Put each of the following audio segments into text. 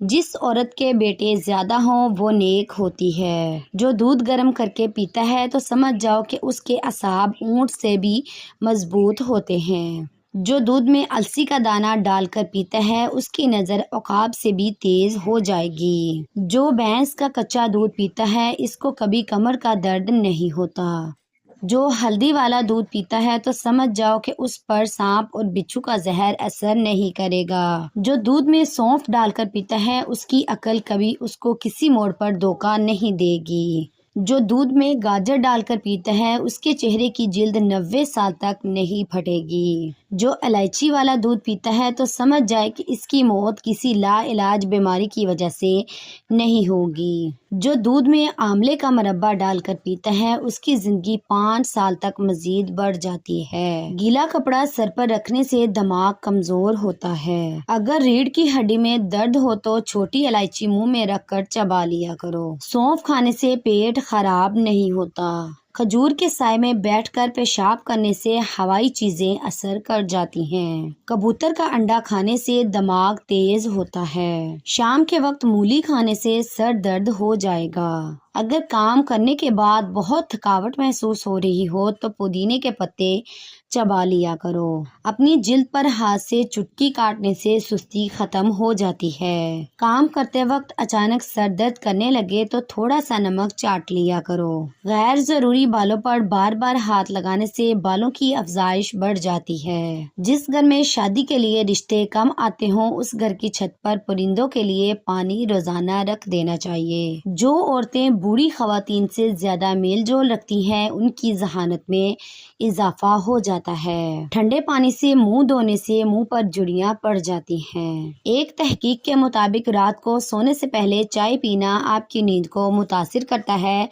جس عورت کے بیٹے زیادہ ہوں وہ نیک ہوتی ہے۔ جو دودھ گرم کر کے پیتا ہے تو سمجھ جاؤ کہ اس کے اعصاب اونٹ سے بھی مضبوط ہوتے ہیں۔ جو دودھ میں السی کا دانہ ڈال کر پیتا ہے اس کی نظر عقاب سے بھی تیز ہو جائے گی۔ جو بھینس کا کچا دودھ پیتا ہے اس کو کبھی کمر کا درد نہیں ہوتا۔ جو ہلدی والا دودھ پیتا ہے تو سمجھ جاؤ کہ اس پر سانپ اور بچھو کا زہر اثر نہیں کرے گا۔ جو دودھ میں سونف ڈال کر پیتا ہے اس کی عقل کبھی اس کو کسی موڑ پر دھوکہ نہیں دے گی۔ جو دودھ میں گاجر ڈال کر پیتا ہے اس کے چہرے کی جلد 90 سال تک نہیں پھٹے گی۔ جو الائچی والا دودھ پیتا ہے تو سمجھ جائے کہ اس کی موت کسی لا علاج بیماری کی وجہ سے نہیں ہوگی۔ جو دودھ میں آملے کا مربع ڈال کر پیتا ہے اس کی زندگی 5 سال تک مزید بڑھ جاتی ہے۔ گیلا کپڑا سر پر رکھنے سے دماغ کمزور ہوتا ہے۔ اگر ریڑھ کی ہڈی میں درد ہو تو چھوٹی الائچی منہ میں رکھ کر چبا لیا کرو۔ سونف کھانے سے پیٹ خراب نہیں ہوتا۔ کھجور کے سائے میں بیٹھ کر پیشاب کرنے سے ہوائی چیزیں اثر کر جاتی ہیں۔ کبوتر کا انڈا کھانے سے دماغ تیز ہوتا ہے۔ شام کے وقت مولی کھانے سے سر درد ہو جائے گا۔ اگر کام کرنے کے بعد بہت تھکاوٹ محسوس ہو رہی ہو تو پودینے کے پتے چبا لیا کرو۔ اپنی جلد پر ہاتھ سے چٹکی کاٹنے سے سستی ختم ہو جاتی ہے۔ کام کرتے وقت اچانک سر درد کرنے لگے تو تھوڑا سا نمک چاٹ لیا کرو۔ غیر ضروری بالوں پر بار بار ہاتھ لگانے سے بالوں کی افزائش بڑھ جاتی ہے۔ جس گھر میں شادی کے لیے رشتے کم آتے ہوں اس گھر کی چھت پر پرندوں کے لیے پانی روزانہ رکھ دینا چاہیے۔ جو عورتیں بوڑھی خواتین سے زیادہ میل جول رکھتی ہیں ان کی ذہانت میں اضافہ ہو جاتا ہے۔ ٹھنڈے پانی سے منہ دھونے سے منہ پر جھریاں پڑ جاتی ہیں۔ ایک تحقیق کے مطابق رات کو سونے سے پہلے چائے پینا آپ کی نیند کو متاثر کرتا ہے۔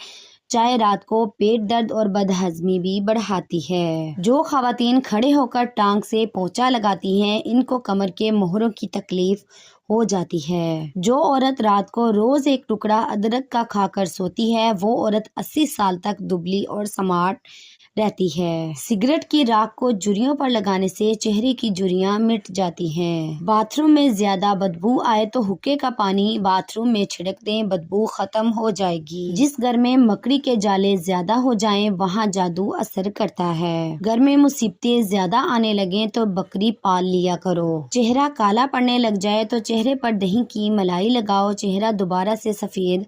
چائے رات کو پیٹ درد اور بدہضمی بھی بڑھاتی ہے۔ جو خواتین کھڑے ہو کر ٹانگ سے پونچھا لگاتی ہیں ان کو کمر کے موہروں کی تکلیف ہو جاتی ہے۔ جو عورت رات کو روز ایک ٹکڑا ادرک کا کھا کر سوتی ہے وہ عورت 80 سال تک دبلی اور سمارٹ رہتی ہے۔ سگریٹ کی راکھ کو جھریوں پر لگانے سے چہرے کی جھریاں مٹ جاتی ہیں۔ باتھ روم میں زیادہ بدبو آئے تو حقے کا پانی باتھ روم میں چھڑک دیں، بدبو ختم ہو جائے گی۔ جس گھر میں مکڑی کے جالے زیادہ ہو جائیں وہاں جادو اثر کرتا ہے۔ گھر میں مصیبتیں زیادہ آنے لگیں تو بکری پال لیا کرو۔ چہرہ کالا پڑنے لگ جائے تو چہرے پر دہی کی ملائی لگاؤ، چہرہ دوبارہ سے سفید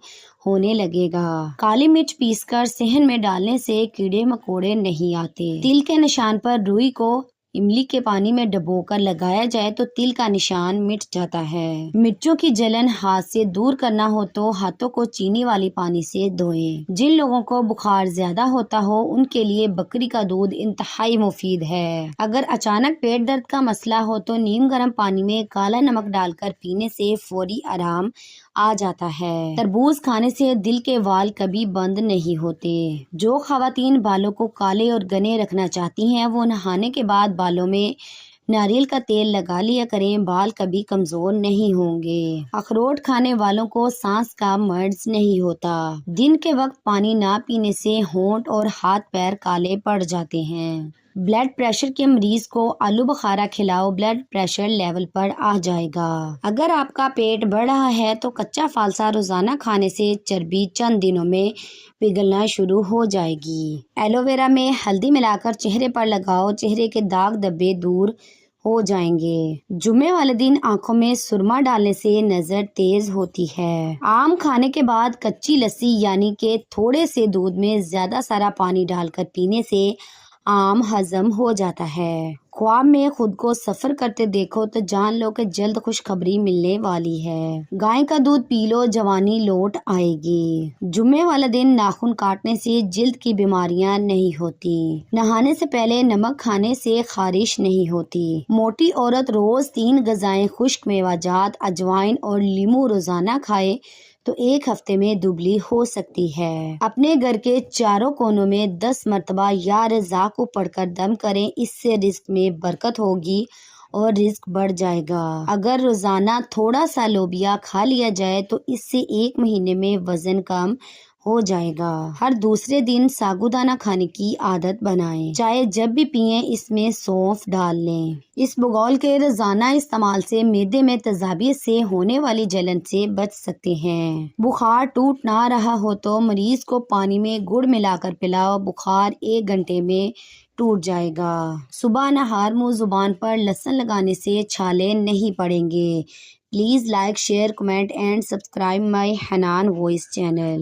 ہونے لگے گا۔ کالی مرچ پیس کر صحن میں ڈالنے سے کیڑے مکوڑے نہیں آتے۔ تل کے نشان پر روئی کو املی کے پانی میں ڈبو کر لگایا جائے تو تل کا نشان مٹ جاتا ہے۔ مرچوں کی جلن ہاتھ سے دور کرنا ہو تو ہاتھوں کو چینی والی پانی سے دھوئیں۔ جن لوگوں کو بخار زیادہ ہوتا ہو ان کے لیے بکری کا دودھ انتہائی مفید ہے۔ اگر اچانک پیٹ درد کا مسئلہ ہو تو نیم گرم پانی میں کالا نمک ڈال کر پینے سے فوری آرام آ جاتا ہے۔ تربوز کھانے سے دل کے وال کبھی بند نہیں ہوتے۔ جو خواتین بالوں کو کالے اور گھنے رکھنا چاہتی ہیں وہ نہانے کے بعد بالوں میں ناریل کا تیل لگا لیا کریں، بال کبھی کمزور نہیں ہوں گے۔ اخروٹ کھانے والوں کو سانس کا مرض نہیں ہوتا۔ دن کے وقت پانی نہ پینے سے ہونٹ اور ہاتھ پیر کالے پڑ جاتے ہیں۔ بلڈ پریشر کے مریض کو آلو بخارا کھلاؤ، بلڈ پریشر لیول پر آ جائے گا۔ اگر آپ کا پیٹ بڑھ رہا ہے تو کچا فالسا روزانہ کھانے سے چربی چند دنوں میں پگھلنا شروع ہو جائے گی۔ ایلو ویرا میں ہلدی ملا کر چہرے پر لگاؤ، چہرے کے داغ دھبے دور ہو جائیں گے۔ جمعے والے دن آنکھوں میں سرما ڈالنے سے نظر تیز ہوتی ہے۔ آم کھانے کے بعد کچی لسی یعنی کہ تھوڑے سے دودھ میں زیادہ سارا پانی ڈال کر پینے سے آم ہضم ہو جاتا ہے۔ خواب میں خود کو سفر کرتے دیکھو تو جان لو کہ جلد خوشخبری ملنے والی ہے۔ گائے کا دودھ پی لو، جوانی لوٹ آئے گی۔ جمعے والا دن ناخن کاٹنے سے جلد کی بیماریاں نہیں ہوتی۔ نہانے سے پہلے نمک کھانے سے خارش نہیں ہوتی۔ موٹی عورت روز 3 غذائیں خشک میوہ جات، اجوائن اور لیموں روزانہ کھائے تو 1 ہفتے میں دبلی ہو سکتی ہے۔ اپنے گھر کے چاروں کونوں میں 10 مرتبہ یا رضا کو پڑھ کر دم کریں، اس سے رزق میں برکت ہوگی اور رزق بڑھ جائے گا۔ اگر روزانہ تھوڑا سا لوبیا کھا لیا جائے تو اس سے 1 مہینے میں وزن کم ہو جائے گا۔ ہر دوسرے دن ساگودانہ کھانے کی عادت بنائیں۔ چائے جب بھی پئیں اس میں سونف ڈال لیں۔ اس بغول کے روزانہ استعمال سے معدے میں تیزابی سے ہونے والی جلن سے بچ سکتے ہیں۔ بخار ٹوٹ نہ رہا ہو تو مریض کو پانی میں گڑ ملا کر پلاؤ، بخار 1 گھنٹے میں ٹوٹ جائے گا۔ صبح نہار منہ زبان پر لہسن لگانے سے چھالے نہیں پڑیں گے۔ Please like, share, comment and subscribe my Hanan voice channel.